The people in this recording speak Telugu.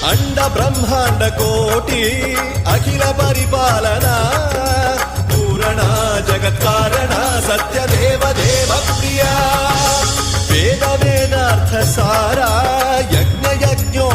అండ బ్రహ్మాండ కోటి అఖిల పరిపాలన పూరణ జగత్కారణ సత్యదేవ దేవ ప్రియ వేద వేదార్థ సారా యజ్ఞ యజ్ఞో